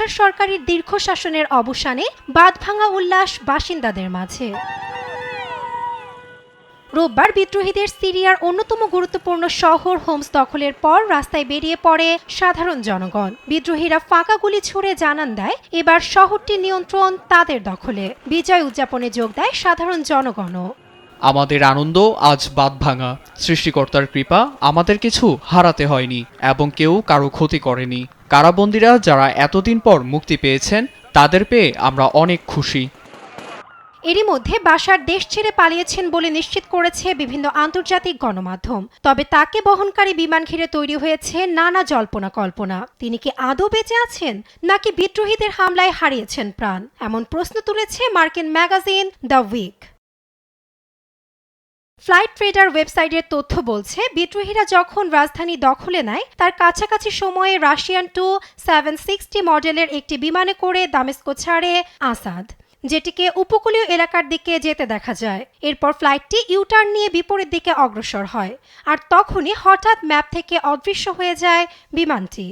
বাশার সরকারের দীর্ঘ শাসনের অবসানে বাঁধভাঙা উল্লাস বাসিন্দাদের মাঝে। রোববার বিদ্রোহীদের সিরিয়ার অন্যতম গুরুত্বপূর্ণ শহর হোমস দখলের পর রাস্তায় বেরিয়ে পড়ে সাধারণ জনগণ। বিদ্রোহীরা ফাঁকা গুলি ছুড়ে জানান দেয় এবার শহরটির নিয়ন্ত্রণ তাদের দখলে। বিজয় উদযাপনে যোগ দেয় সাধারণ জনগণও। আমাদের আনন্দ আজ বাঁধভাঙা। সৃষ্টিকর্তার কৃপা, আমাদের কিছু হারাতে হয়নি এবং কেউ কারো ক্ষতি করেনি। কারাবন্দীরা যারা এতদিন পর মুক্তি পেয়েছেন তাদের পেয়ে আমরা অনেক খুশি। এরই মধ্যে বাশার দেশ ছেড়ে পালিয়েছেন বলে নিশ্চিত করেছে বিভিন্ন আন্তর্জাতিক গণমাধ্যম। তবে তাকে বহনকারী বিমান ঘিরে তৈরি হয়েছে নানা জল্পনা কল্পনা। তিনি কি আদৌ বেঁচে আছেন নাকি বিদ্রোহীদের হামলায় হারিয়েছেন প্রাণ, এমন প্রশ্ন তুলেছে মার্কিন magazine The Week. Flightradar ওয়েবসাইটের তথ্য বলছে, বিদ্রোহীরা যখন রাজধানী দখলে নেয় তার কাছাকাছি সময়ে রাশিয়ান Tu-760 মডেলের একটি বিমানে করে দামেস্কো ছাড়ে আসাদ, যেটিকে উপকূলীয় এলাকার দিকে যেতে দেখা যায়। এরপর ফ্লাইটটি ইউটার্ন নিয়ে বিপরীত দিকে অগ্রসর হয়, আর তখনই হঠাৎ ম্যাপ থেকে অদৃশ্য হয়ে যায় বিমানটি।